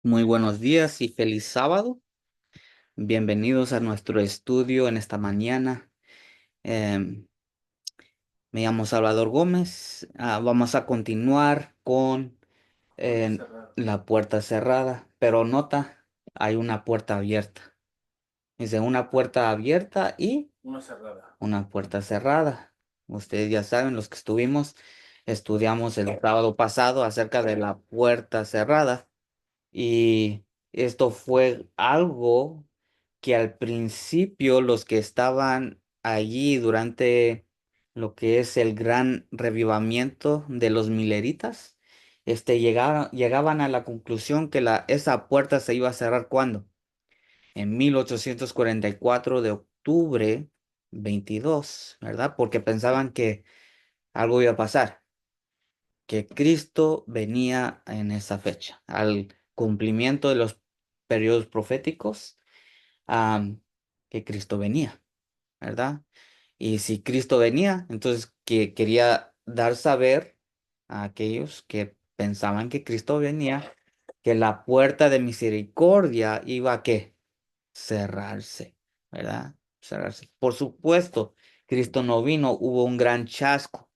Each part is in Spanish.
Muy buenos días y feliz sábado. Bienvenidos a nuestro estudio en esta mañana. Em, Me llamo Salvador Gómez. Vamos a continuar con Puerta em, cerrada. la puerta cerrada, pero nota, hay una puerta abierta. Dice una puerta abierta y Una cerrada. una puerta cerrada. Ustedes ya saben, los que estudiamos el sábado pasado acerca de la puerta cerrada. Y esto fue algo que al principio los que estaban allí durante lo que es el gran revivamiento de los mileritas, llegaban a la conclusión que esa puerta se iba a cerrar ¿cuándo? En 1844 de octubre 22, ¿verdad? Porque pensaban que algo iba a pasar, que Cristo venía en esa fecha, al cumplimiento de los periodos proféticos, que Cristo venía, ¿verdad? Y si Cristo venía, entonces que quería dar saber a aquellos que pensaban que Cristo venía, que la puerta de misericordia iba a ¿qué? Cerrarse, ¿verdad? Cerrarse. Por supuesto, Cristo no vino, hubo un gran chasco.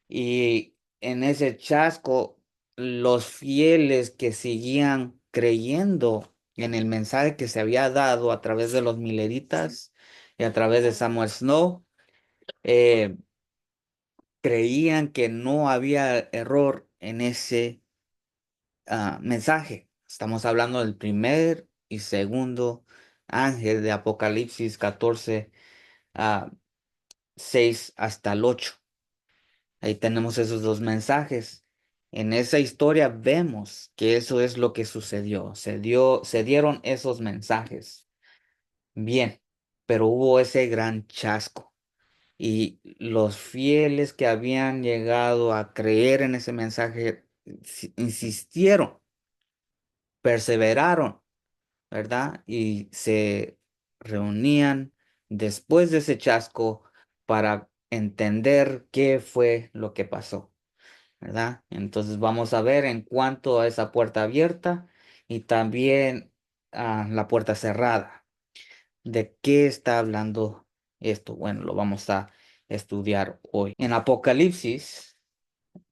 Y en ese chasco, los fieles que seguían creyendo en el mensaje que se había dado a través de los mileritas y a través de Samuel Snow, eh, creían que no había error en ese mensaje. Estamos hablando del primer y segundo ángel de Apocalipsis 14, 6 hasta el 8. Ahí tenemos esos dos mensajes. En esa historia vemos que eso es lo que sucedió. Se dieron esos mensajes. Bien, pero hubo ese gran chasco. Y los fieles que habían llegado a creer en ese mensaje insistieron, perseveraron, ¿verdad? Y se reunían después de ese chasco para entender qué fue lo que pasó. ¿Verdad? Entonces vamos a ver en cuanto a esa puerta abierta y también a la puerta cerrada. ¿De qué está hablando esto? Bueno, lo vamos a estudiar hoy. En Apocalipsis,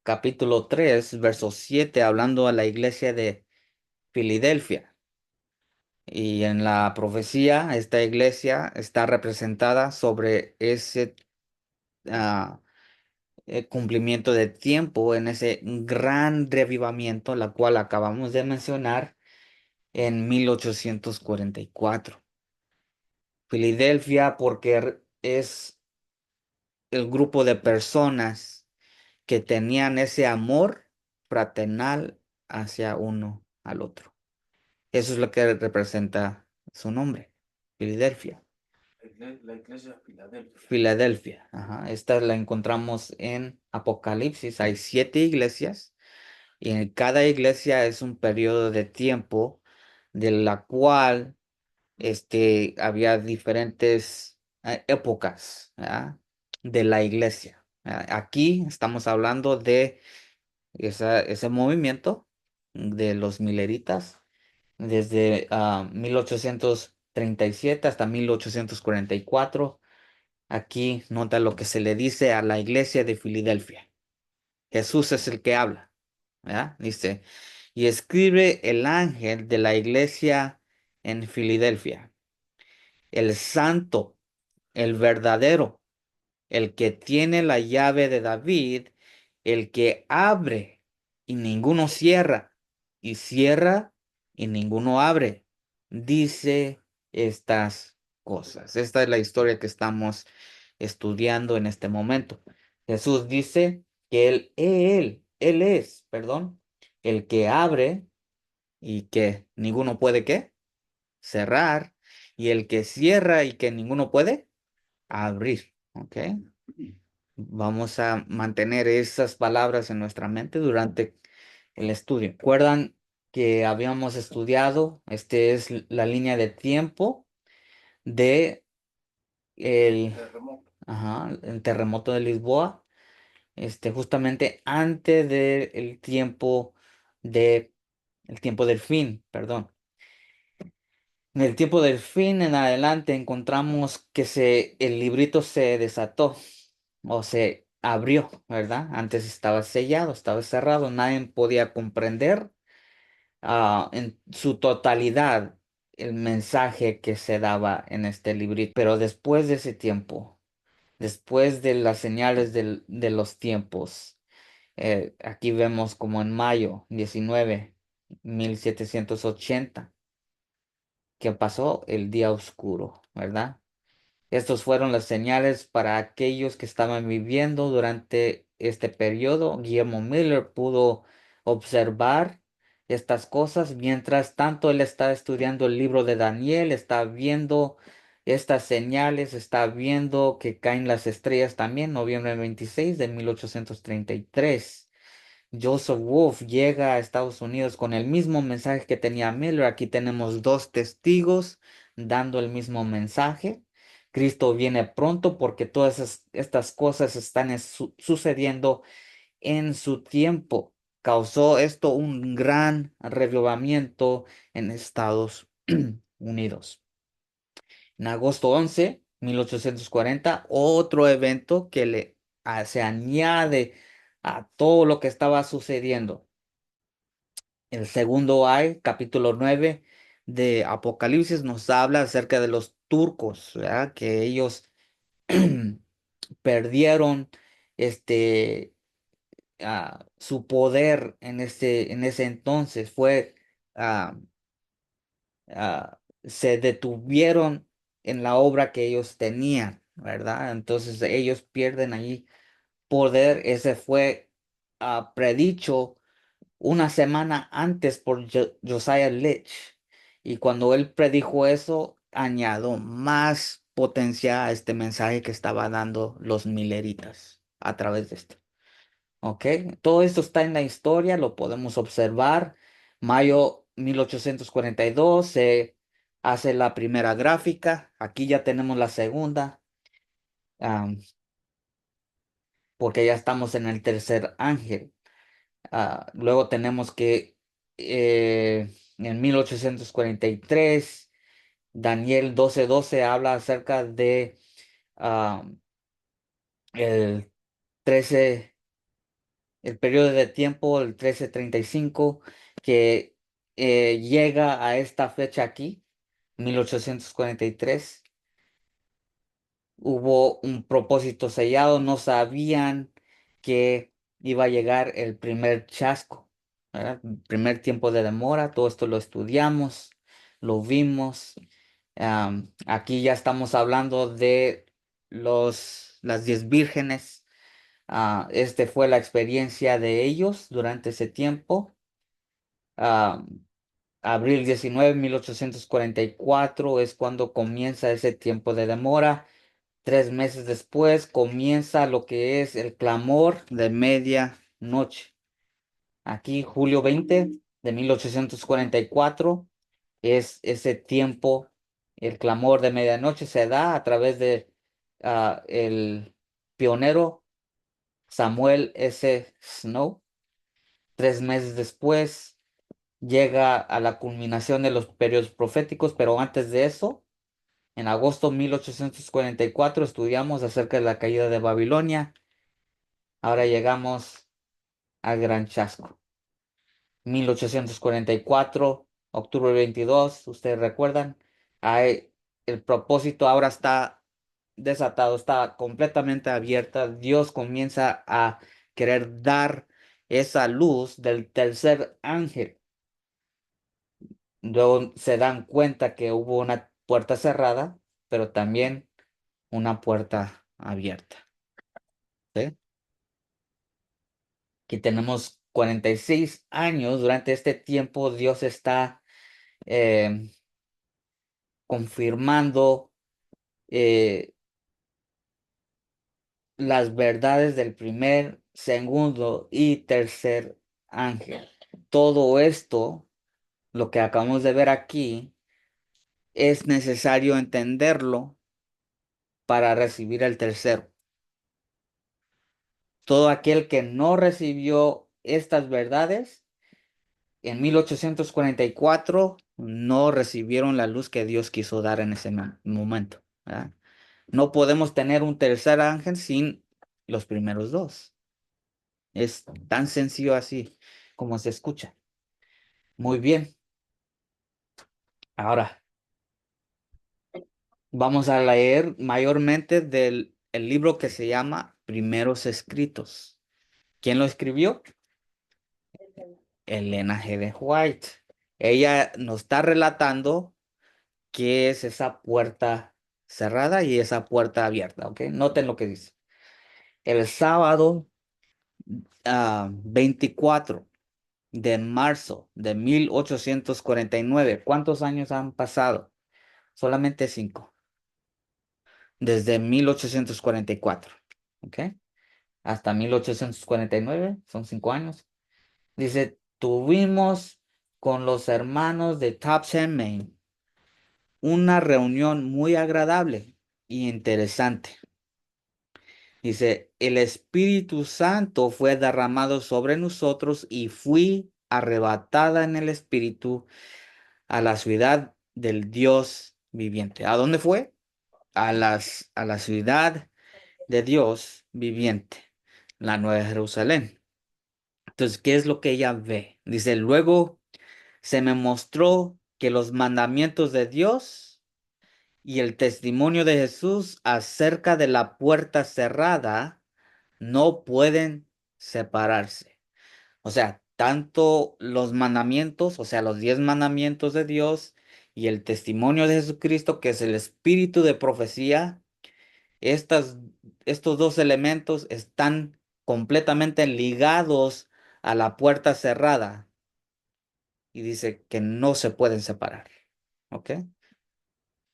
capítulo 3 verso 7, hablando a la iglesia de Filadelfia. Y en la profecía, esta iglesia está representada sobre ese ah, cumplimiento de tiempo en ese gran revivamiento, la cual acabamos de mencionar en 1844. Filadelfia, porque es el grupo de personas que tenían ese amor fraternal hacia uno al otro. Eso es lo que representa su nombre, Filadelfia. La iglesia de Filadelfia. Filadelfia, ajá. Esta la encontramos en Apocalipsis. Hay 7 iglesias. Y en cada iglesia es un periodo de tiempo de la cual había diferentes épocas, ¿verdad? De la iglesia. Aquí estamos hablando de ese movimiento de los mileritas desde 1837 hasta 1844. Aquí nota lo que se le dice a la iglesia de Filadelfia. Jesús es el que habla, ¿verdad? Dice, y escribe el ángel de la iglesia en Filadelfia, el santo, el verdadero, el que tiene la llave de David, el que abre y ninguno cierra, y cierra y ninguno abre. Dice estas cosas. Esta es la historia que estamos estudiando en este momento. Jesús dice que él es, perdón, el que abre y que ninguno puede, ¿qué? Cerrar, y el que cierra y que ninguno puede abrir, ¿ok? Vamos a mantener esas palabras en nuestra mente durante el estudio. ¿Recuerdan que habíamos estudiado? Es la línea de tiempo de el, Terremoto. el terremoto de Lisboa, justamente antes del tiempo el tiempo del fin, perdón. En el tiempo del fin en adelante encontramos que el librito se desató o se abrió, ¿verdad? Antes estaba sellado, estaba cerrado, nadie podía comprender en su totalidad el mensaje que se daba en este librito. Pero después de ese tiempo, después de las señales de los tiempos, aquí vemos como en mayo 19, 1780 que pasó el día oscuro, ¿verdad? Estos fueron las señales para aquellos que estaban viviendo durante este periodo. Guillermo Miller pudo observar estas cosas. Mientras tanto, él está estudiando el libro de Daniel, está viendo estas señales, está viendo que caen las estrellas también, noviembre 26 de 1833. Joseph Wolf llega a Estados Unidos con el mismo mensaje que tenía Miller. Aquí tenemos dos testigos dando el mismo mensaje. Cristo viene pronto porque todas estas cosas están sucediendo en su tiempo. Causó esto un gran reavivamiento en Estados Unidos. En agosto 11, 1840, otro evento que se añade a todo lo que estaba sucediendo. El segundo ay, capítulo 9 de Apocalipsis, nos habla acerca de los turcos, ¿verdad? Que ellos perdieron este, su poder en ese entonces. Ah, Se detuvieron en la obra que ellos tenían, ¿verdad? Entonces ellos pierden ahí poder. Ese fue predicho una semana antes por Josiah Litch. Y cuando él predijo eso, añadió más potencia a este mensaje que estaba dando los mileritas a través de esto. ¿Ok? Todo esto está en la historia, lo podemos observar. Mayo 1842 se hace la primera gráfica. Aquí ya tenemos la segunda, am, porque ya estamos en el tercer ángel. Luego tenemos que en 1843 Daniel 12:12 habla acerca de ah, el 13, el periodo de tiempo, el 1335 que llega a esta fecha aquí, 1843. Hubo un propósito sellado, no sabían que iba a llegar el primer chasco, ¿verdad? El primer tiempo de demora, todo esto lo estudiamos, lo vimos. Aquí ya estamos hablando de las 10 vírgenes. Este fue la experiencia de ellos durante ese tiempo. Ah, Abril 19, 1844 es cuando comienza ese tiempo de demora. 3 meses después comienza lo que es el clamor de medianoche. Aquí, julio 20 de 1844 es ese tiempo, el clamor de medianoche se da a través de el pionero Samuel S. Snow. 3 meses después llega a la culminación de los periodos proféticos, pero antes de eso, en agosto 1844 estudiamos acerca de la caída de Babilonia. Ahora llegamos al Gran Chasco. 1844, octubre 22, ustedes recuerdan. Hay, el propósito ahora está desatado, está completamente abierta. Dios comienza a querer dar esa luz del tercer ángel. Luego se dan cuenta que hubo una puerta cerrada, pero también una puerta abierta. ¿Sí? Aquí tenemos 46 años. Durante este tiempo Dios está eh, confirmando eh, las verdades del primer, segundo y tercer ángel. Todo esto, lo que acabamos de ver aquí, es necesario entenderlo para recibir el tercero. Todo aquel que no recibió estas verdades En 1844 no recibieron la luz que Dios quiso dar en ese momento, ¿verdad? No podemos tener un tercer ángel sin los primeros dos. Es tan sencillo así como se escucha. Muy bien. Ahora vamos a leer mayormente del el libro que se llama Primeros Escritos. ¿Quién lo escribió? Elena G. de White. Ella nos está relatando qué es esa puerta cerrada y esa puerta abierta, ¿ok? Noten lo que dice. El sábado 24 de marzo de 1849. ¿Cuántos años han pasado? Solamente 5. Desde 1844, ¿ok? Hasta 1849, son 5 años. Dice, tuvimos con los hermanos de Townsend, Maine, una reunión muy agradable y interesante. Dice, el Espíritu Santo fue derramado sobre nosotros y fui arrebatada en el Espíritu a la ciudad del Dios viviente. ¿A dónde fue? A la ciudad de Dios viviente, la Nueva Jerusalén. Entonces, ¿qué es lo que ella ve? Dice, luego se me mostró que los mandamientos de Dios y el testimonio de Jesús acerca de la puerta cerrada no pueden separarse. O sea, tanto los mandamientos, o sea, los 10 mandamientos de Dios y el testimonio de Jesucristo, que es el espíritu de profecía, estas, estos dos elementos están completamente ligados a la puerta cerrada y dice que no se pueden separar. ¿Ok?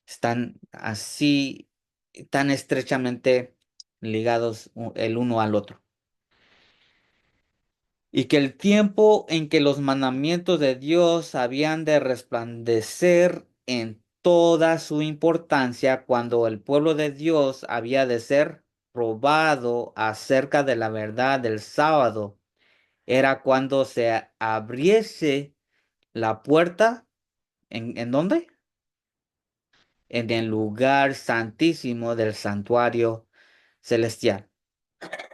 Están así, tan estrechamente ligados el uno al otro. Y que el tiempo en que los mandamientos de Dios habían de resplandecer en toda su importancia cuando el pueblo de Dios había de ser probado acerca de la verdad del sábado, era cuando se abriese la puerta, en dónde? En el lugar santísimo del santuario celestial.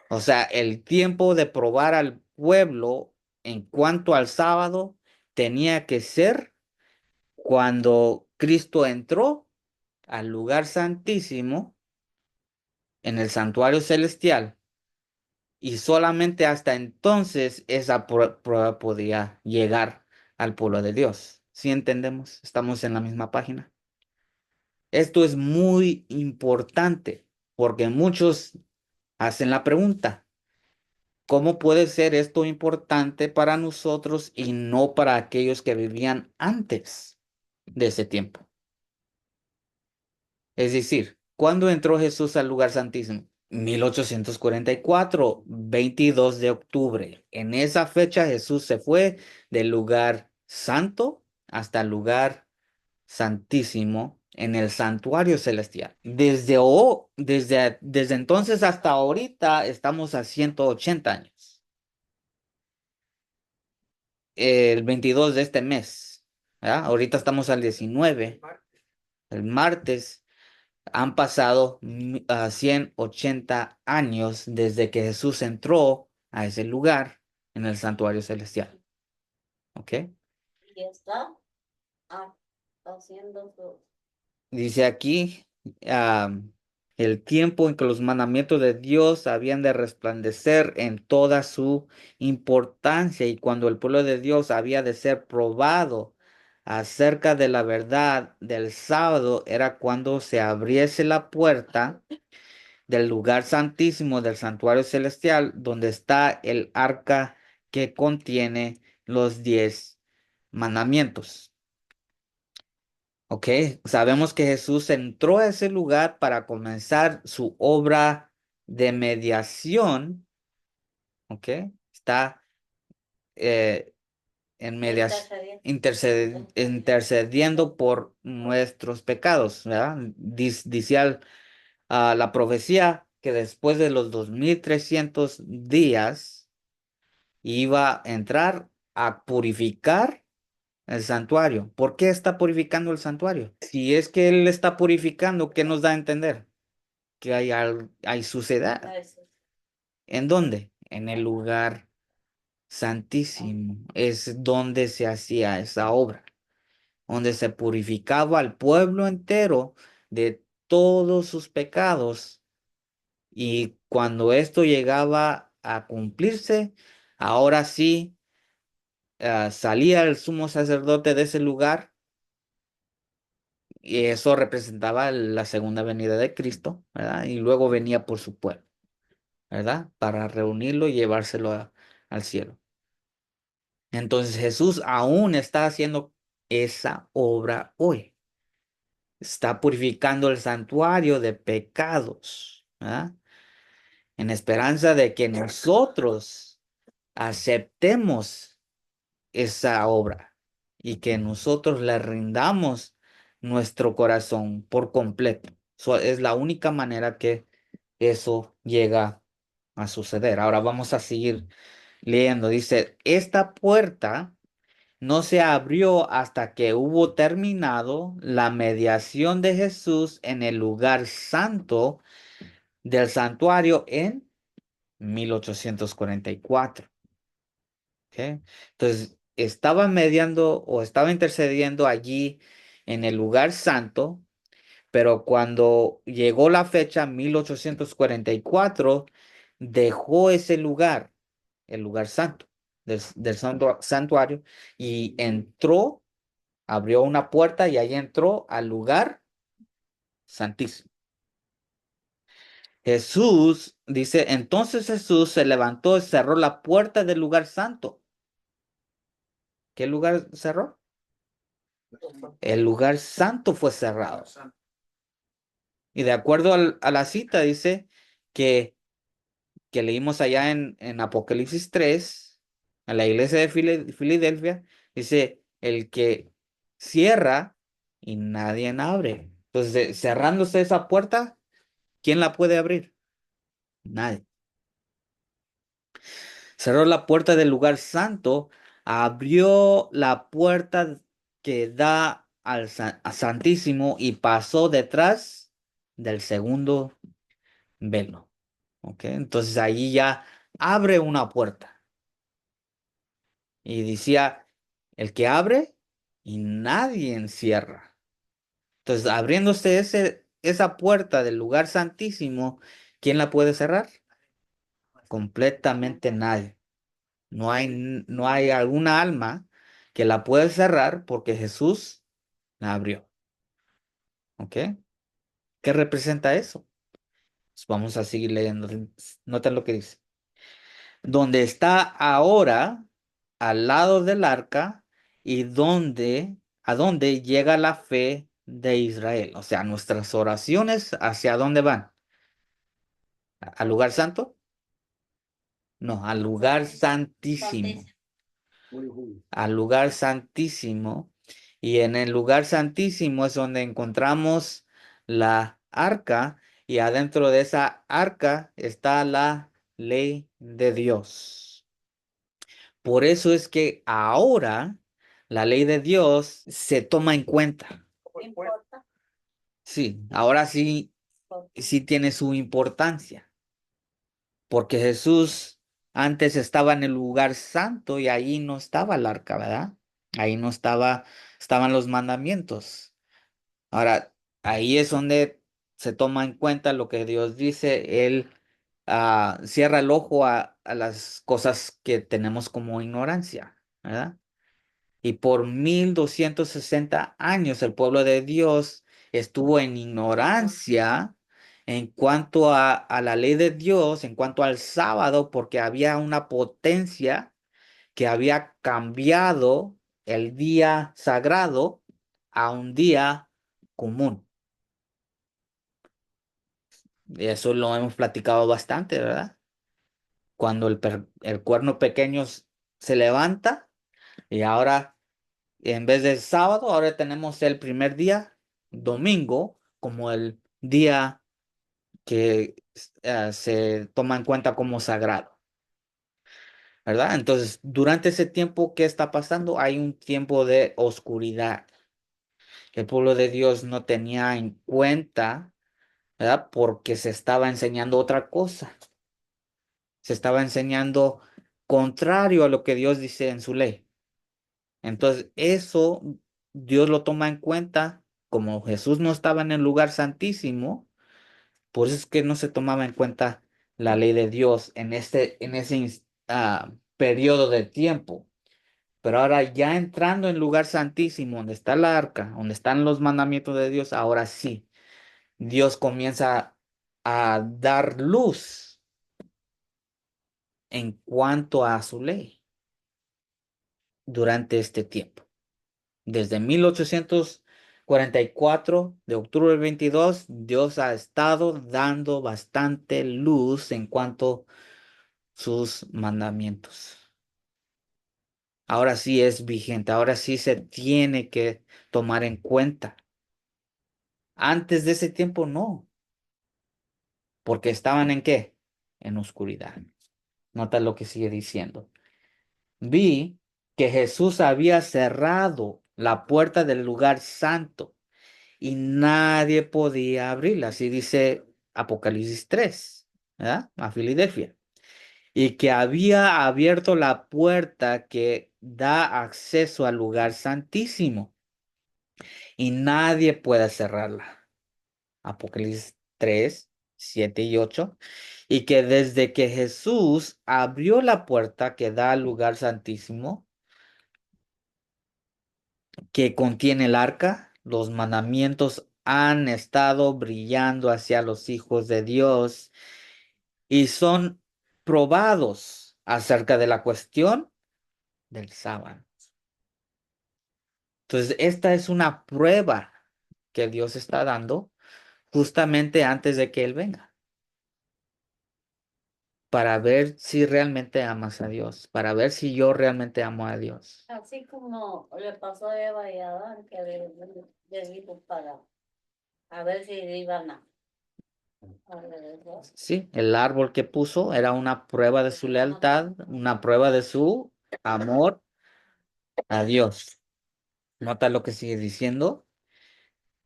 O sea, el tiempo de probar al pueblo en cuanto al sábado tenía que ser cuando Cristo entró al lugar santísimo en el santuario celestial y solamente hasta entonces esa prueba podía llegar al pueblo de Dios. ¿Sí entendemos? Estamos en la misma página. Esto es muy importante porque muchos hacen la pregunta. ¿Cómo puede ser esto importante para nosotros y no para aquellos que vivían antes de ese tiempo? Es decir, ¿cuándo entró Jesús al lugar santísimo? 1844, 22 de octubre. En esa fecha Jesús se fue del lugar santo hasta el lugar santísimo en el santuario celestial. Desde entonces hasta ahorita estamos a 180 años. El 22 de este mes, ¿verdad? Ahorita estamos al 19. El martes han pasado 180 años desde que Jesús entró a ese lugar en el santuario celestial. ¿Ok? Y está haciendo su... Dice aquí, el tiempo en que los mandamientos de Dios habían de resplandecer en toda su importancia y cuando el pueblo de Dios había de ser probado acerca de la verdad del sábado, era cuando se abriese la puerta del lugar santísimo del santuario celestial, donde está el arca que contiene los 10 mandamientos. Ok, sabemos que Jesús entró a ese lugar para comenzar su obra de mediación. Ok, está eh, en intercediendo por nuestros pecados, ¿verdad? Dice la profecía que después de los 2300 días iba a entrar a purificar el santuario. ¿Por qué está purificando el santuario? Si es que Él está purificando, ¿qué nos da a entender? Que hay suciedad. ¿En dónde? En el lugar santísimo. Es donde se hacía esa obra, donde se purificaba al pueblo entero de todos sus pecados. Y cuando esto llegaba a cumplirse, ahora sí salía el sumo sacerdote de ese lugar y eso representaba la segunda venida de Cristo, ¿verdad? Y luego venía por su pueblo, ¿verdad? Para reunirlo y llevárselo al cielo. Entonces Jesús aún está haciendo esa obra hoy. Está purificando el santuario de pecados, ¿verdad? En esperanza de que nosotros aceptemos esa obra y que nosotros le rindamos nuestro corazón por completo. Es la única manera que eso llega a suceder. Ahora vamos a seguir leyendo. Dice, esta puerta no se abrió hasta que hubo terminado la mediación de Jesús en el lugar santo del santuario en 1844. ¿Ok? Entonces, estaba mediando o estaba intercediendo allí en el lugar santo, pero cuando llegó la fecha 1844 dejó ese lugar, el lugar santo del santuario, y entró, abrió una puerta y ahí entró al lugar santísimo. Jesús dice, entonces Jesús se levantó y cerró la puerta del lugar santo. ¿Qué lugar cerró? El lugar santo fue cerrado. Y de acuerdo a la cita, dice que, que leímos allá en Apocalipsis 3 a la iglesia de Filadelfia, dice, el que cierra y nadie abre. Entonces, cerrándose esa puerta, ¿quién la puede abrir? Nadie. Cerró la puerta del lugar santo, abrió la puerta que da a Santísimo y pasó detrás del segundo velo. ¿Ok? Entonces allí ya abre una puerta y decía, el que abre y nadie encierra. Entonces, abriéndose esa puerta del lugar santísimo, ¿quién la puede cerrar? Completamente nadie. No hay alguna alma que la pueda cerrar porque Jesús la abrió. ¿Ok? ¿Qué representa eso? Pues vamos a seguir leyendo. Nota lo que dice. Donde está ahora, al lado del arca, y a dónde llega la fe de Israel. O sea, nuestras oraciones, ¿hacia dónde van? ¿Al lugar santo? No, al lugar santísimo. Al lugar santísimo. Y en el lugar santísimo es donde encontramos la arca y adentro de esa arca está la ley de Dios. Por eso es que ahora la ley de Dios se toma en cuenta. Sí, ahora sí, sí tiene su importancia, porque Jesús antes estaba en el lugar santo y ahí no estaba el arca, ¿verdad? Ahí no estaban los mandamientos. Ahora, ahí es donde se toma en cuenta lo que Dios dice. Él cierra el ojo a las cosas que tenemos como ignorancia, ¿verdad? Y por 1260 años el pueblo de Dios estuvo en ignorancia en cuanto a la ley de Dios, en cuanto al sábado, porque había una potencia que había cambiado el día sagrado a un día común. Y eso lo hemos platicado bastante, ¿verdad? Cuando el cuerno pequeño se levanta y ahora en vez del sábado, ahora tenemos el primer día, domingo, como el día que se toma en cuenta como sagrado. ¿verdad? Entonces, durante ese tiempo, ¿qué está pasando? Hay un tiempo de oscuridad. El pueblo de Dios no tenía en cuenta, ¿verdad? Porque se estaba enseñando otra cosa. Se estaba enseñando contrario a lo que Dios dice en su ley. Entonces, eso Dios lo toma en cuenta. Como Jesús no estaba en el lugar santísimo, por eso es que no se tomaba en cuenta la ley de Dios en ese periodo de tiempo. Pero ahora ya entrando en lugar santísimo, donde está el arca, donde están los mandamientos de Dios, ahora sí, Dios comienza a dar luz en cuanto a su ley durante este tiempo. Desde 1844, de octubre del 22, Dios ha estado dando bastante luz en cuanto a sus mandamientos. Ahora sí es vigente, ahora sí se tiene que tomar en cuenta. Antes de ese tiempo no, porque estaban ¿en qué? En oscuridad. Nota lo que sigue diciendo. Vi que Jesús había cerrado la puerta del lugar santo y nadie podía abrirla. Así dice Apocalipsis 3, ¿verdad? A Filadelfia. Y que había abierto la puerta que da acceso al lugar santísimo y nadie puede cerrarla. Apocalipsis 3, 7 y 8. Y que desde que Jesús abrió la puerta que da al lugar santísimo, que contiene el arca, los mandamientos han estado brillando hacia los hijos de Dios y son probados acerca de la cuestión del sábado. Entonces, esta es una prueba que Dios está dando justamente antes de que Él venga, para ver si realmente amas a Dios, para ver si yo realmente amo a Dios. Así como le pasó a Eva y a Adán, que debimos pagar. A ver si iban a regresar. Sí, el árbol que puso era una prueba de su lealtad, una prueba de su amor a Dios. Nota lo que sigue diciendo.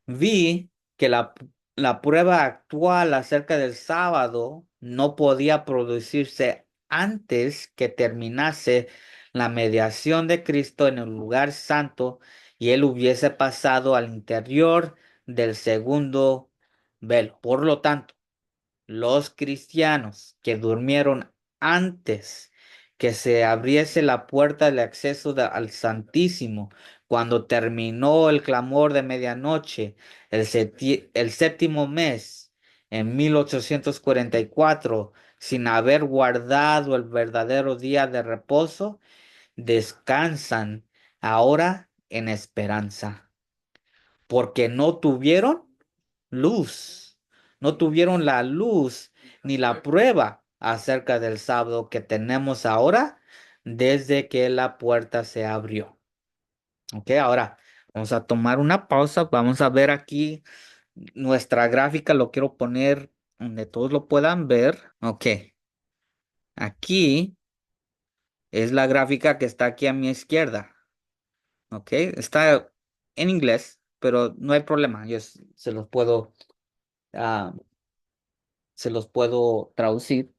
Vi que la prueba actual acerca del sábado no podía producirse antes que terminase la mediación de Cristo en el lugar santo y él hubiese pasado al interior del segundo velo. Por lo tanto, los cristianos que durmieron antes que se abriese la puerta de acceso al Santísimo, cuando terminó el clamor de medianoche, el séptimo mes, en 1844, sin haber guardado el verdadero día de reposo, descansan ahora en esperanza, porque no tuvieron luz, no tuvieron la luz ni la prueba acerca del sábado que tenemos ahora desde que la puerta se abrió. Ok, ahora vamos a tomar una pausa, vamos a ver aquí nuestra gráfica, lo quiero poner donde todos lo puedan ver. Ok, aquí es la gráfica que está aquí a mi izquierda. Ok, está en inglés, pero no hay problema, yo ah, se los puedo traducir.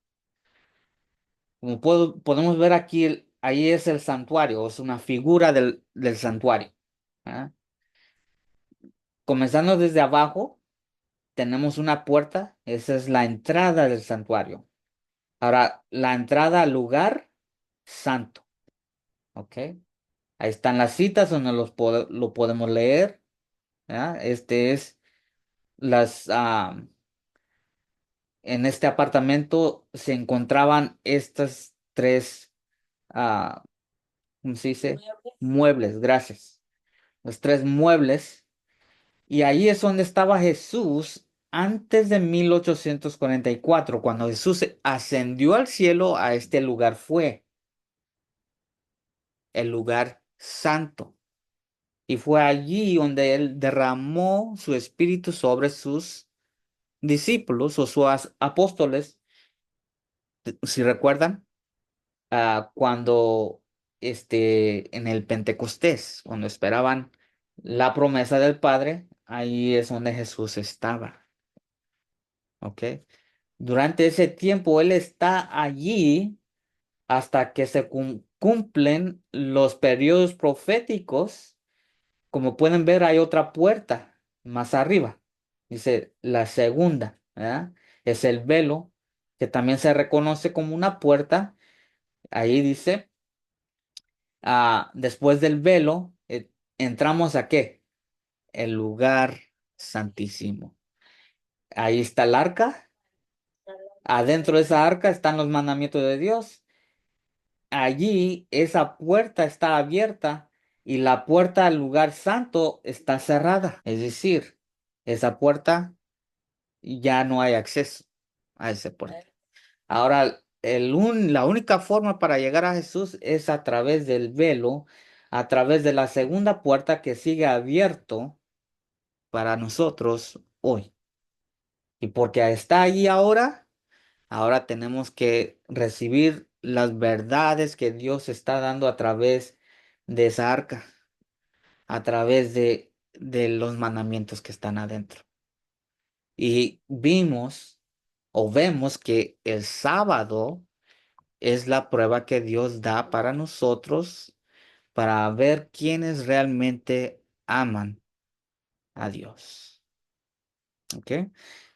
Como podemos ver aquí, ahí es el santuario, es una figura del santuario. ¿Ah? Comenzando desde abajo, tenemos una puerta, esa es la entrada del santuario. Ahora, la entrada al lugar santo, ¿ok? Ahí están las citas donde lo podemos leer. ¿Ah? Este es las, en este apartamento se encontraban estas tres, ah, ¿cómo se dice? Muebles, gracias. Los tres muebles. Y ahí es donde estaba Jesús antes de 1844. Cuando Jesús ascendió al cielo, a este lugar fue el lugar santo. Y fue allí donde él derramó su espíritu sobre sus discípulos o sus apóstoles, si recuerdan. cuando en el Pentecostés, cuando esperaban la promesa del Padre, ahí es donde Jesús estaba. ¿Ok? Durante ese tiempo Él está allí hasta que se cumplen los periodos proféticos. Como pueden ver, hay otra puerta más arriba. Dice la segunda, ¿verdad? Es el velo, que también se reconoce como una puerta. Ahí dice, después del velo, entramos a ¿qué? El lugar santísimo. Ahí está el arca. Adentro de esa arca están los mandamientos de Dios. Allí esa puerta está abierta y la puerta al lugar santo está cerrada. Es decir, esa puerta ya no hay acceso a esa puerta. Ahora, la única forma para llegar a Jesús es a través del velo, a través de la segunda puerta que sigue abierto para nosotros hoy. Y porque está allí ahora tenemos que recibir las verdades que Dios está dando a través de esa arca, a través de los mandamientos que están adentro. Y vimos o vemos que el sábado es la prueba que Dios da para nosotros para ver quiénes realmente aman a Dios. ¿Ok?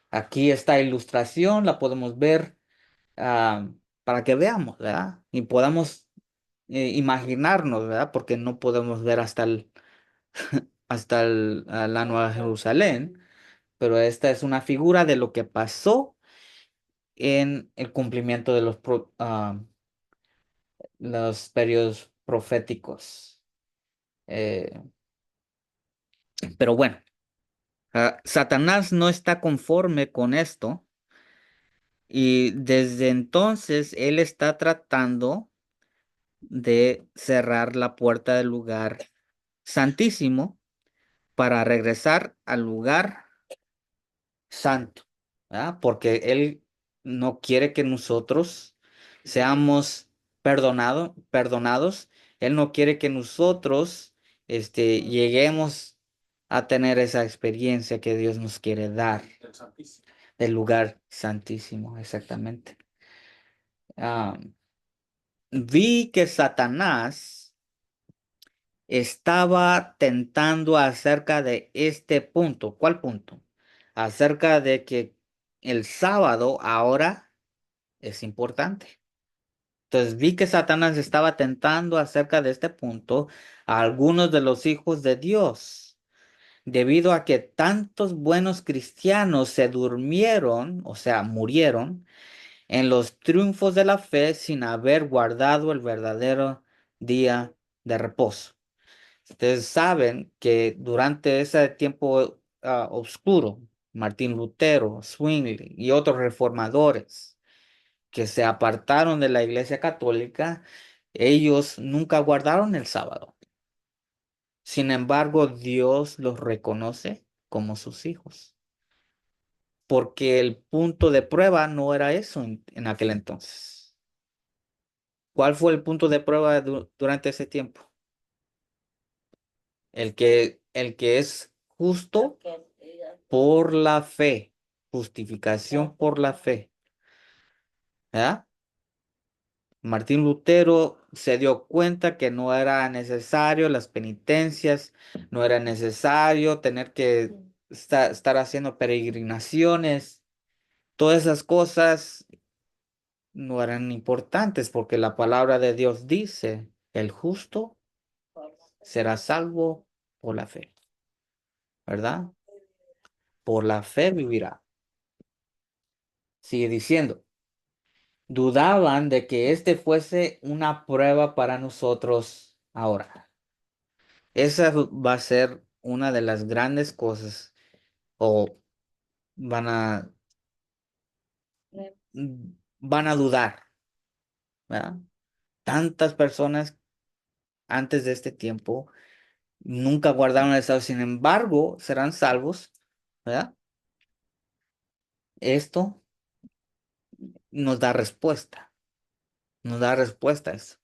Aquí esta ilustración la podemos ver, ah, para que veamos, ¿verdad? Y podamos imaginarnos, ¿verdad? Porque no podemos ver hasta la Nueva Jerusalén, pero esta es una figura de lo que pasó en el cumplimiento de los periodos proféticos. Eh, pero bueno, Satanás no está conforme con esto y desde entonces él está tratando de cerrar la puerta del lugar santísimo para regresar al lugar santo, ¿verdad? Porque Él no quiere que nosotros seamos perdonados. Él no quiere que nosotros, lleguemos a tener esa experiencia que Dios nos quiere dar El Santísimo. del lugar santísimo, exactamente. Ah, Vi que Satanás estaba tentando acerca de este punto. ¿Cuál punto? Acerca de que el sábado ahora es importante. Entonces vi que Satanás estaba tentando acerca de este punto a algunos de los hijos de Dios, debido a que tantos buenos cristianos se durmieron, o sea, murieron en los triunfos de la fe sin haber guardado el verdadero día de reposo. Ustedes saben que durante ese tiempo oscuro, Martín Lutero, Zwingli y otros reformadores que se apartaron de la Iglesia Católica, ellos nunca guardaron el sábado. Sin embargo, Dios los reconoce como sus hijos, porque el punto de prueba no era eso en aquel entonces. ¿Cuál fue el punto de prueba durante ese tiempo? El que es justo por la fe, justificación por la fe. ¿Ah? Martín Lutero se dio cuenta que no era necesario las penitencias, no era necesario tener que estar haciendo peregrinaciones. Todas esas cosas no eran importantes porque la palabra de Dios dice, el justo será salvo por la fe, ¿verdad? Por la fe vivirá. Sigue diciendo. Dudaban de que este fuese una prueba para nosotros ahora. Esa va a ser una de las grandes cosas, o van a, van a dudar, ¿verdad? Tantas personas antes de este tiempo nunca guardaron el sábado, sin embargo, serán salvos, ¿verdad? Esto nos da respuesta. nos da respuesta a eso.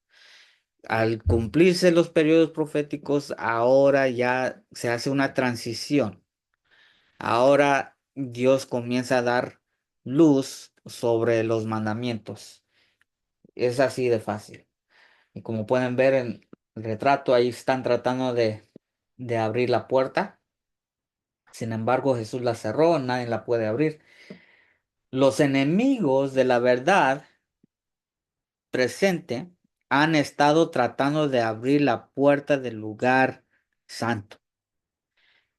Al cumplirse los periodos proféticos, ahora ya se hace una transición. Ahora Dios comienza a dar luz sobre los mandamientos. Es así de fácil. Y como pueden ver en el retrato, ahí están tratando de abrir la puerta. Sin embargo, Jesús la cerró, nadie la puede abrir. Los enemigos de la verdad presente han estado tratando de abrir la puerta del lugar santo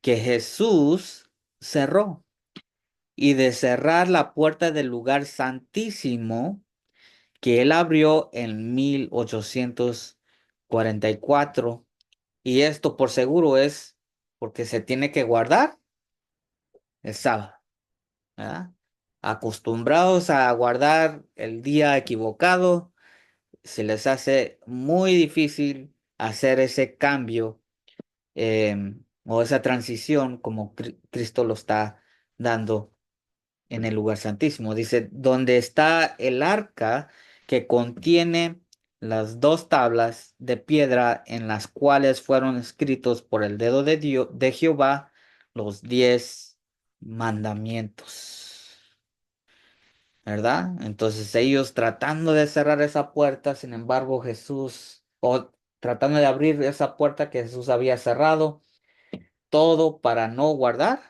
que Jesús cerró, y de cerrar la puerta del lugar santísimo que él abrió en 1844. Y esto por seguro es porque se tiene que guardar el sábado, ¿verdad? Acostumbrados a guardar el día equivocado, se les hace muy difícil hacer ese cambio, o esa transición como Cristo lo está dando en el lugar santísimo. Dice, donde está el arca que contiene las dos tablas de piedra en las cuales fueron escritos por el dedo de Dios, de Jehová, los 10 mandamientos. ¿Verdad? Entonces ellos tratando de cerrar esa puerta, sin embargo Jesús, o tratando de abrir esa puerta que Jesús había cerrado, todo para no guardar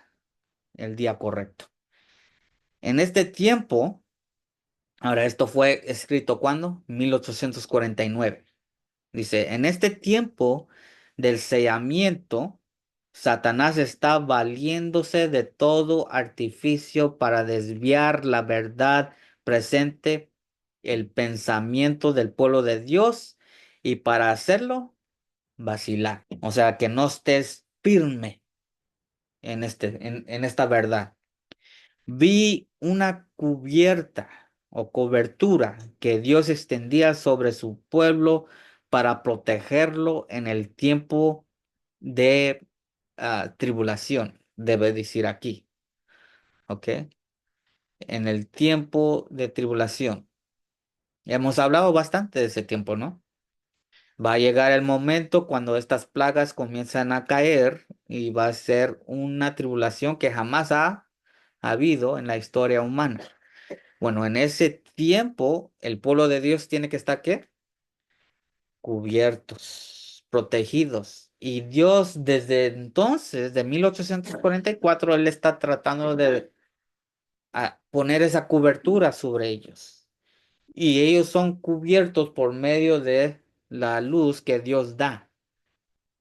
el día correcto. En este tiempo, ahora esto fue escrito ¿cuándo? 1849. Dice, en este tiempo del sellamiento, Satanás está valiéndose de todo artificio para desviar la verdad presente, el pensamiento del pueblo de Dios, y para hacerlo vacilar. O sea, que no estés firme en esta verdad. Vi una cubierta o cobertura que Dios extendía sobre su pueblo para protegerlo en el tiempo de tribulación, debe decir aquí, ¿ok? En el tiempo de tribulación. Hemos hablado bastante de ese tiempo, ¿no? Va a llegar el momento cuando estas plagas comienzan a caer y va a ser una tribulación que jamás ha habido en la historia humana. Bueno, en ese tiempo el pueblo de Dios tiene que estar ¿qué? Cubiertos, protegidos. Y Dios desde entonces, de 1844, Él está tratando de poner esa cobertura sobre ellos. Y ellos son cubiertos por medio de la luz que Dios da.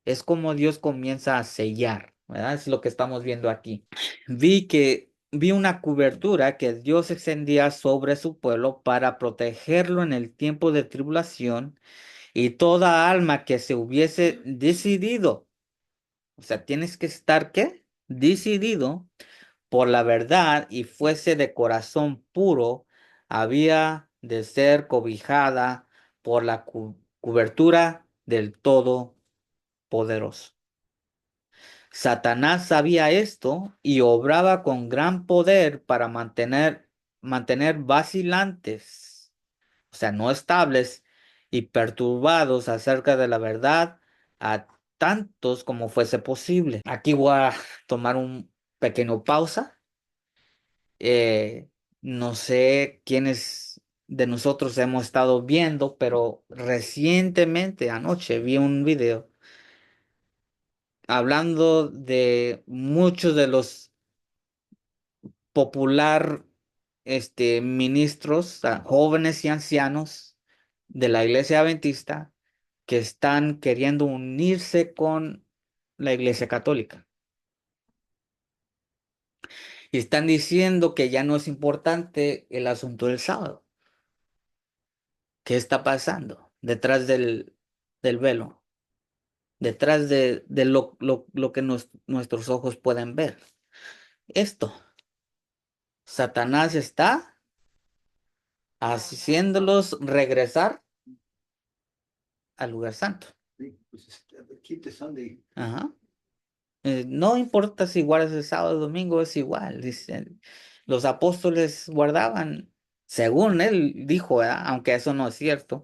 Es como Dios comienza a sellar, ¿verdad? Es lo que estamos viendo aquí. Vi una cobertura que Dios extendía sobre su pueblo para protegerlo en el tiempo de tribulación, y toda alma que se hubiese decidido, o sea, tienes que estar ¿qué? Decidido por la verdad y fuese de corazón puro, había de ser cobijada por la cobertura del Todopoderoso. Satanás sabía esto y obraba con gran poder para mantener vacilantes, o sea, no estables y perturbados acerca de la verdad a tantos como fuese posible. Aquí voy a tomar un pequeño pausa. Eh, no sé quiénes de nosotros hemos estado viendo, pero recientemente, anoche, vi un video hablando de muchos de los popular ministros, jóvenes y ancianos de la iglesia adventista que están queriendo unirse con la iglesia católica. Y están diciendo que ya no es importante el asunto del sábado. ¿Qué está pasando detrás del velo? Detrás de lo que nuestros ojos pueden ver. Esto, Satanás está haciéndolos regresar al lugar santo. Ajá. No importa si guardas el sábado o domingo, es igual. Dicen, los apóstoles guardaban según él dijo, ¿verdad? Aunque eso no es cierto,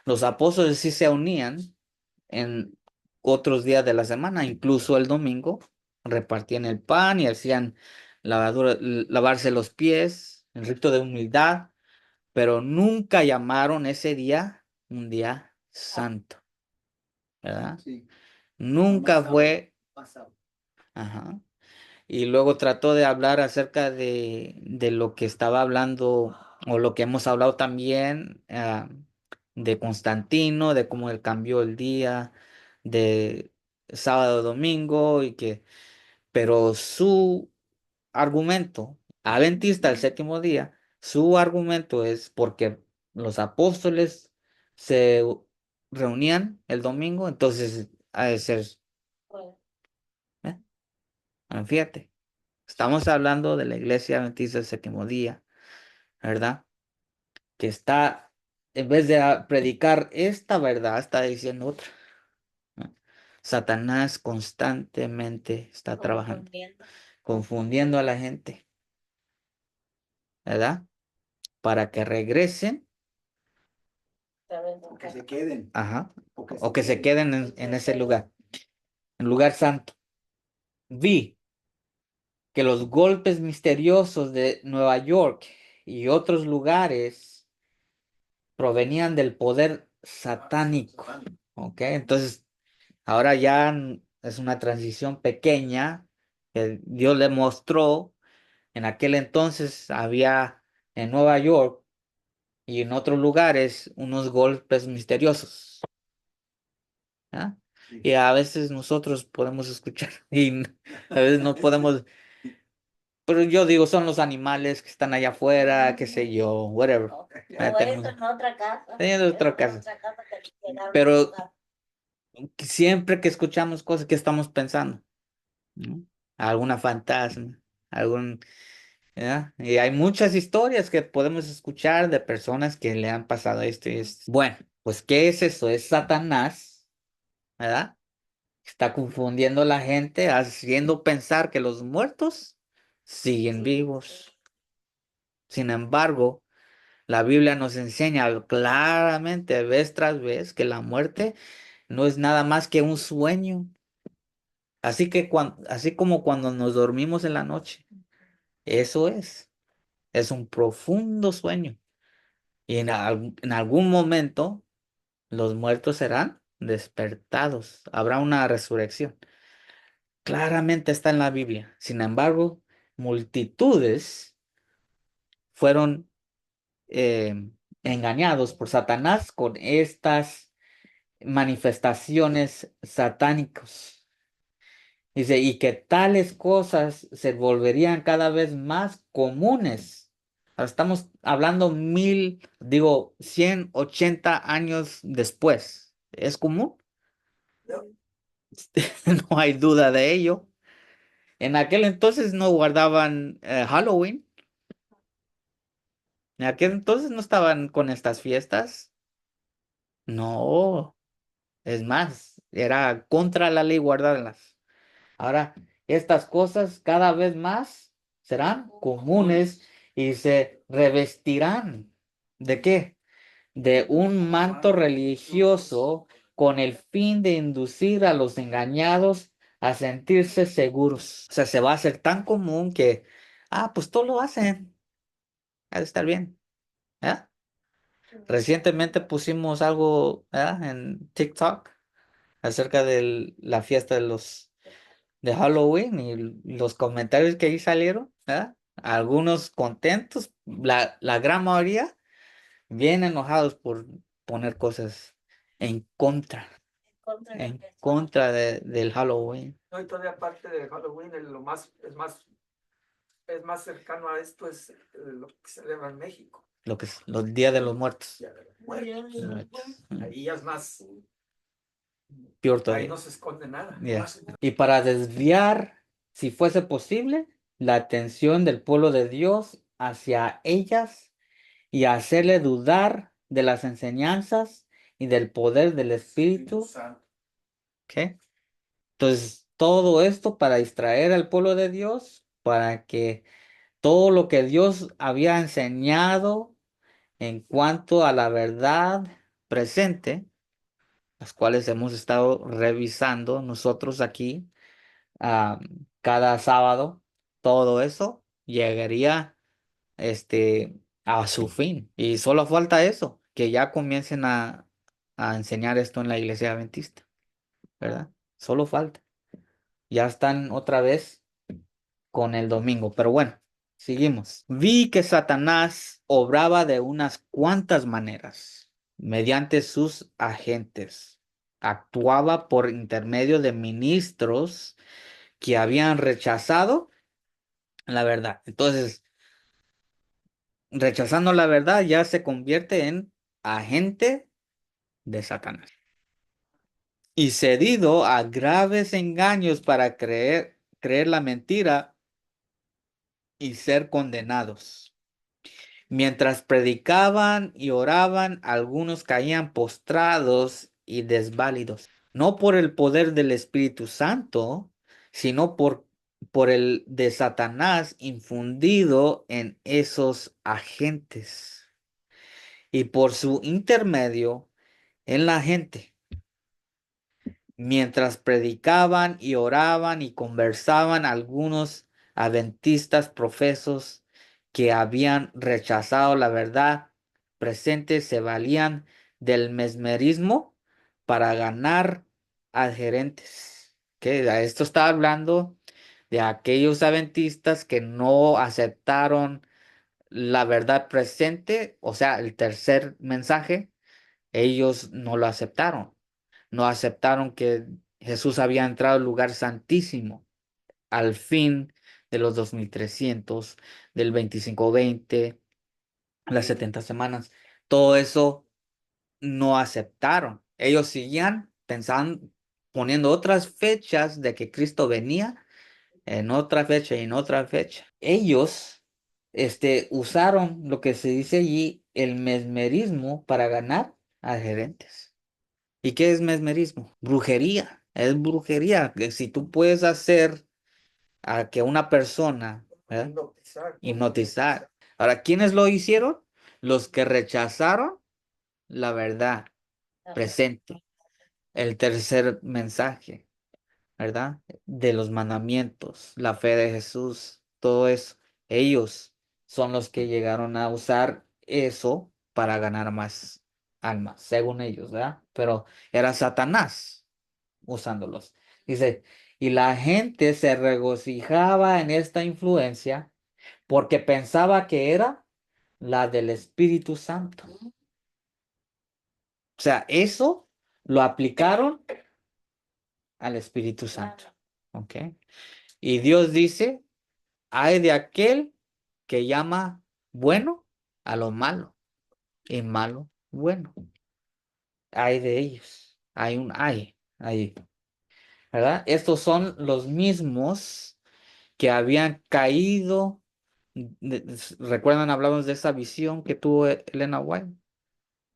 los apóstoles sí se unían en otros días de la semana, incluso el domingo, repartían el pan y hacían lavarse los pies, el rito de humildad, pero nunca llamaron ese día un día santo, ¿verdad? Sí, Nunca pasado, fue, pasado. ajá. Y luego trató de hablar acerca de lo que estaba hablando o lo que hemos hablado también de Constantino, de cómo él cambió el día de sábado a domingo pero su argumento, adventista el séptimo día, su argumento es porque los apóstoles se reunían el domingo, entonces ha de ser, Pues, ¿eh? Fíjate. Estamos hablando de la iglesia adventista del séptimo día, ¿verdad? Que está, en vez de predicar esta verdad, está diciendo otra, ¿no? Satanás constantemente está trabajando, confundiendo. confundiendo a la gente, ¿verdad? Para que regresen, ¿Sabes? O que se queden. ajá, O que o que se queden en ese lugar, en lugar santo. Vi que los golpes misteriosos de Nueva York y otros lugares provenían del poder satánico. ¿Ok? Entonces, ahora ya es una transición pequeña que Dios le mostró. En aquel entonces había en Nueva York y en otros lugares unos golpes misteriosos. ¿Ah? Sí. Y a veces nosotros podemos escuchar y a veces no podemos. Pero yo digo, son los animales que están allá afuera, qué sé yo, whatever. O Tenemos- eso en otra casa. Teniendo Eso otra en casa. otra casa que llegaron a Pero tocar. siempre que escuchamos cosas, ¿qué estamos pensando? ¿No? Alguna fantasma, algún, ¿verdad? Y hay muchas historias que podemos escuchar de personas que le han pasado esto y esto. Bueno, pues ¿qué es eso? Es Satanás, ¿verdad? Está confundiendo a la gente, haciendo pensar que los muertos siguen vivos. Sin embargo, la Biblia nos enseña claramente, vez tras vez, que la muerte no es nada más que un sueño. Así como cuando nos dormimos en la noche, eso es un profundo sueño. Y en algún momento los muertos serán despertados. Habrá una resurrección. Claramente está en la Biblia. Sin embargo, multitudes fueron eh, engañados por Satanás con estas manifestaciones satánicas. Dice, y que tales cosas se volverían cada vez más comunes. Ahora estamos hablando 180 años después. ¿Es común? No hay duda de ello. En aquel entonces no guardaban Halloween. En aquel entonces no estaban con estas fiestas. No, es más, era contra la ley guardarlas. Ahora, estas cosas cada vez más serán comunes y se revestirán. ¿De qué? De un manto religioso con el fin de inducir a los engañados a sentirse seguros. O sea, se va a hacer tan común que, pues todos lo hacen. Ha de estar bien. ¿Eh? Recientemente pusimos algo, en TikTok acerca de la fiesta de Halloween y los comentarios que ahí salieron, ¿verdad? Algunos contentos, la gran mayoría bien enojados por poner cosas en contra, Contra la en persona. contra del Halloween, No, y todavía aparte de Halloween, es más cercano a esto es lo que se celebra en México. lo que es los días de los muertos. Día de los Muertos. Ahí ya es más, Peor ahí todavía. no se esconde nada. Yeah. Y para desviar, si fuese posible, la atención del pueblo de Dios hacia ellas y hacerle dudar de las enseñanzas y del poder del Espíritu. ¿Ok? Entonces, todo esto para distraer al pueblo de Dios, para que todo lo que Dios había enseñado en cuanto a la verdad presente, las cuales hemos estado revisando nosotros aquí ah, cada sábado, todo eso llegaría a su fin. Y solo falta eso, que ya comiencen a enseñar esto en la iglesia adventista, ¿verdad? Solo falta. Ya están otra vez con el domingo. Pero bueno, seguimos. Vi que Satanás obraba de unas cuantas maneras, mediante sus agentes. Actuaba por intermedio de ministros que habían rechazado la verdad. Entonces, rechazando la verdad ya se convierte en agente de Satanás. Y cedido a graves engaños para creer la mentira y ser condenados. Mientras predicaban y oraban, algunos caían postrados y desválidos, no por el poder del Espíritu Santo, sino por el de Satanás infundido en esos agentes y por su intermedio en la gente. Mientras predicaban y oraban y conversaban, algunos adventistas profesos que habían rechazado la verdad presente se valían del mesmerismo para ganar adherentes. Que esto está hablando de aquellos adventistas que no aceptaron la verdad presente, o sea, el tercer mensaje, ellos no lo aceptaron. No aceptaron que Jesús había entrado al lugar santísimo al fin de los 2300, del 25-20, las 70 semanas. Todo eso no aceptaron. Ellos seguían pensando, poniendo otras fechas de que Cristo venía en otra fecha y en otra fecha. Ellos, usaron lo que se dice allí, el mesmerismo para ganar adherentes. ¿Y qué es mesmerismo? Brujería. Es brujería. Que si tú puedes hacer a que una persona, ¿verdad? Hipnotizar. Ahora, ¿quiénes lo hicieron? Los que rechazaron la verdad presente. El tercer mensaje, ¿verdad? De los mandamientos, la fe de Jesús, todo eso. Ellos son los que llegaron a usar eso para ganar más almas, según ellos, ¿verdad? Pero era Satanás usándolos. Dice, y la gente se regocijaba en esta influencia porque pensaba que era la del Espíritu Santo. O sea, eso lo aplicaron al Espíritu Santo. ¿Ok? Y Dios dice, hay de aquel que llama bueno a lo malo y malo bueno. Hay de ellos. Hay un hay ahí. ¿Verdad? Estos son los mismos que habían caído. ¿Recuerdan? Hablamos de esa visión que tuvo Elena White.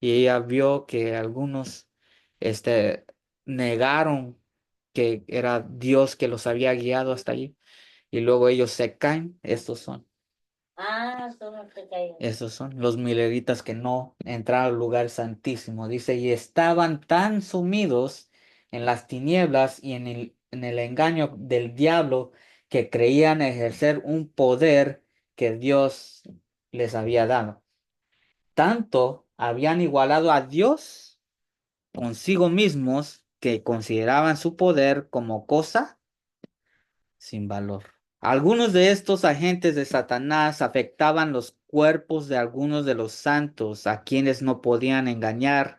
Y ella vio que algunos negaron que era Dios que los había guiado hasta allí. Y luego ellos se caen. Estos son. Son los que cayeron. Esos son los mileritas que no entraron al lugar santísimo. Dice, y estaban tan sumidos en las tinieblas y en el engaño del diablo que creían ejercer un poder que Dios les había dado. Tanto habían igualado a Dios consigo mismos que consideraban su poder como cosa sin valor. Algunos de estos agentes de Satanás afectaban los cuerpos de algunos de los santos a quienes no podían engañar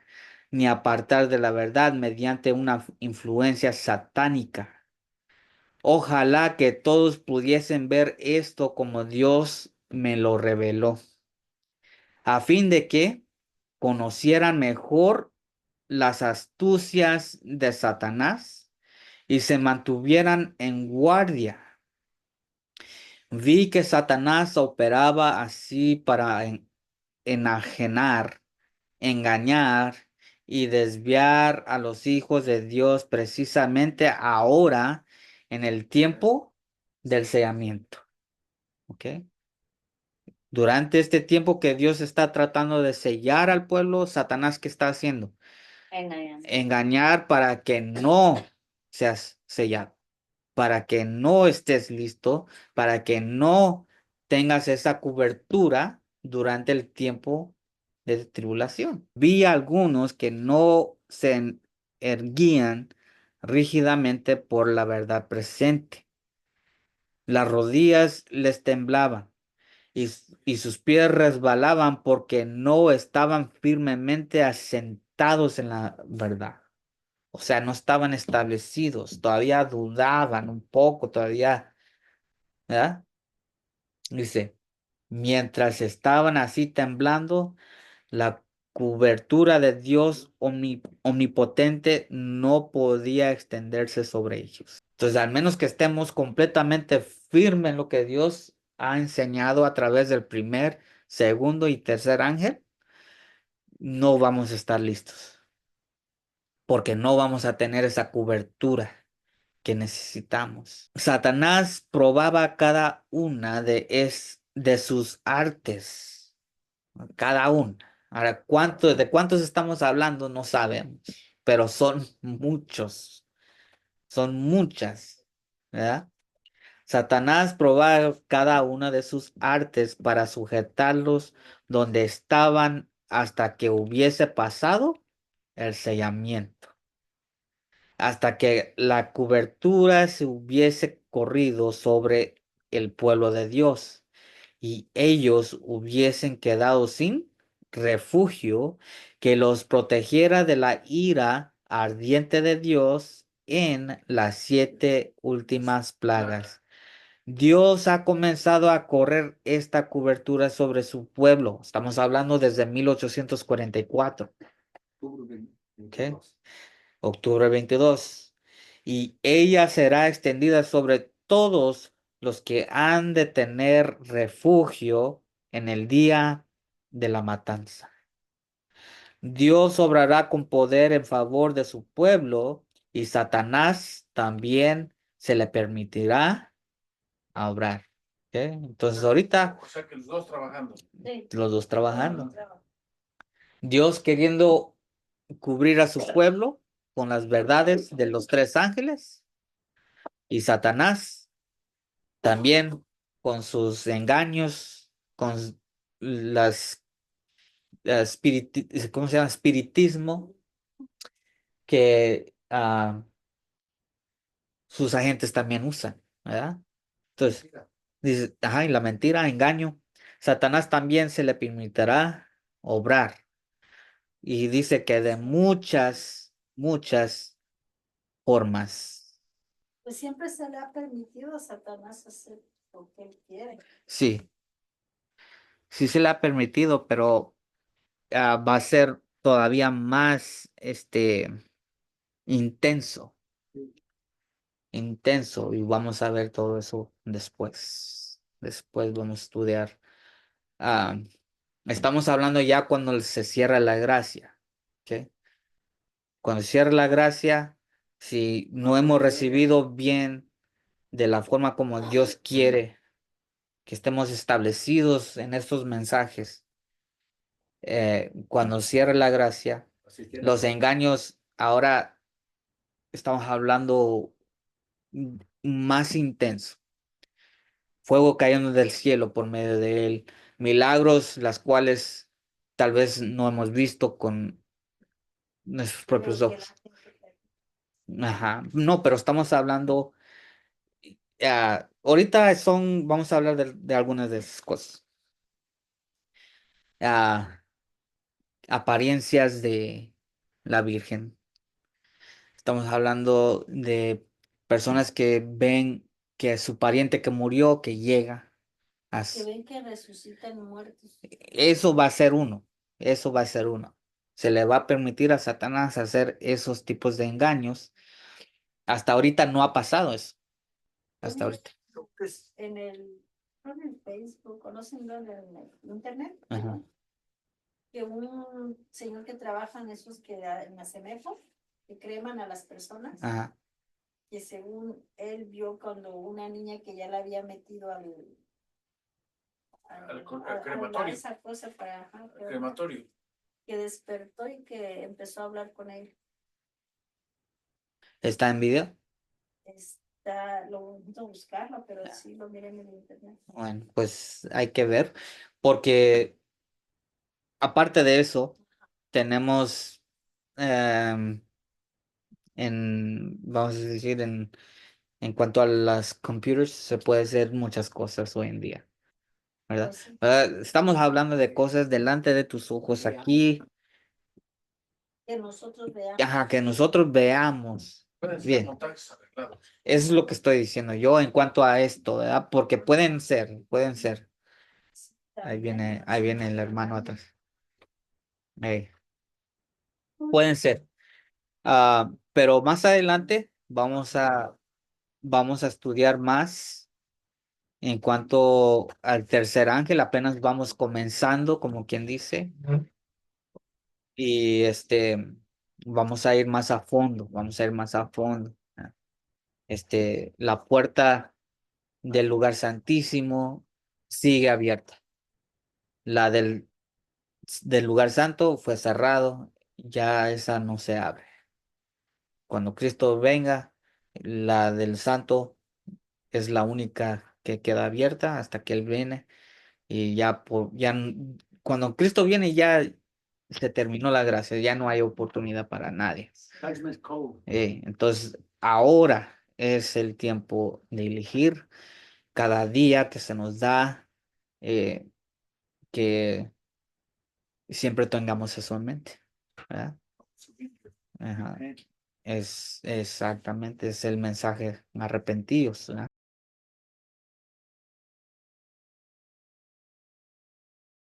ni apartar de la verdad mediante una influencia satánica. Ojalá que todos pudiesen ver esto como Dios me lo reveló, a fin de que conocieran mejor las astucias de Satanás y se mantuvieran en guardia. Vi que Satanás operaba así para enajenar, engañar y desviar a los hijos de Dios precisamente ahora en el tiempo del sellamiento. ¿Ok? Durante este tiempo que Dios está tratando de sellar al pueblo, Satanás, ¿qué está haciendo? Engañando. Engañar para que no seas sellado, para que no estés listo, para que no tengas esa cobertura durante el tiempo de tribulación. Vi algunos que no se erguían rígidamente por la verdad presente. Las rodillas les temblaban y sus pies resbalaban porque no estaban firmemente asentados en la verdad. O sea, no estaban establecidos, todavía dudaban un poco, todavía, ¿verdad? Dice, mientras estaban así temblando, la cobertura de Dios omnipotente no podía extenderse sobre ellos. Entonces, al menos que estemos completamente firmes en lo que Dios ha enseñado a través del primer, segundo y tercer ángel, no vamos a estar listos, porque no vamos a tener esa cobertura que necesitamos. Satanás probaba cada una de sus artes, cada una. Ahora, de cuántos estamos hablando? No sabemos, pero son muchos, son muchas, ¿verdad? Satanás probaba cada una de sus artes para sujetarlos donde estaban hasta que hubiese pasado el sellamiento, hasta que la cobertura se hubiese corrido sobre el pueblo de Dios y ellos hubiesen quedado sin refugio que los protegiera de la ira ardiente de Dios en las 7 últimas plagas. Dios ha comenzado a correr esta cobertura sobre su pueblo. Estamos hablando desde 1844. ¿Ok? Octubre 22. Y ella será extendida sobre todos los que han de tener refugio en el día de la matanza. Dios obrará con poder en favor de su pueblo y Satanás también se le permitirá obrar. ¿Ok? Entonces ahorita O sea que los dos trabajando. Sí. los dos trabajando. Dios queriendo cubrir a su pueblo con las verdades de los 3 ángeles y Satanás también con sus engaños, con las ¿cómo se llama? Espiritismo que sus agentes también usan, ¿verdad? Entonces, dice, ajá, y la mentira, engaño. Satanás también se le permitirá obrar. Y dice que de muchas, muchas formas. Pues siempre se le ha permitido a Satanás hacer lo que él quiere. Sí, sí se le ha permitido, pero va a ser todavía más, intenso, intenso, y vamos a ver todo eso después. Después vamos a estudiar. Ah, estamos hablando ya cuando se cierra la gracia, ¿ok? Cuando se cierra la gracia, si no hemos recibido bien de la forma como Dios quiere que estemos establecidos en estos mensajes, cuando cierre la gracia, los engaños, ahora estamos hablando más intenso, fuego cayendo del cielo por medio de él, milagros las cuales tal vez no hemos visto con nuestros propios Pero que la ojos. gente Ajá, no, pero estamos hablando, ahorita vamos a hablar de algunas de esas cosas. Ah, apariencias de la Virgen. Estamos hablando de personas que ven que su pariente que murió, que llega. a que s- ven que resucitan muertos. Eso va a ser uno. Eso va a ser uno. Se le va a permitir a Satanás hacer esos tipos de engaños. Hasta ahorita no ha pasado eso. Hasta Vemos ahorita. Pues, creo en el Facebook, conocen en el internet, Ajá. que un señor que trabaja en esos en la CEMEFO, que creman a las personas, Ajá. que según él vio cuando una niña que ya la había metido al crematorio. esa cosa para, ajá, El crematorio. que despertó y que empezó a hablar con él. ¿Está en video? Lo voy a buscarlo, pero sí lo miré en el internet. Bueno, pues hay que ver, porque aparte de eso, tenemos em, vamos a decir, en cuanto a las computers, se puede hacer muchas cosas hoy en día, ¿verdad? Pues sí, Estamos hablando de cosas delante de tus ojos aquí, que nosotros veamos. ajá, que nosotros veamos. Pueden ser Bien, montajes arreglados. eso es lo que estoy diciendo yo en cuanto a esto, ¿verdad? Porque pueden ser, pueden ser. Ahí viene el hermano atrás. Ey, pueden ser. Pero más adelante vamos a estudiar más en cuanto al tercer ángel. Apenas vamos comenzando, como quien dice. Y vamos a ir más a fondo, vamos a ir más a fondo. La puerta del lugar santísimo sigue abierta. La del lugar santo fue cerrado, ya esa no se abre. Cuando Cristo venga, la del santo es la única que queda abierta hasta que Él viene. Y cuando Cristo viene ya se terminó la gracia, ya no hay oportunidad para nadie. Entonces, ahora es el tiempo de elegir cada día que se nos da, eh, que siempre tengamos eso en mente, ¿verdad? Ajá. Es exactamente, es el mensaje arrepentidos, ¿verdad?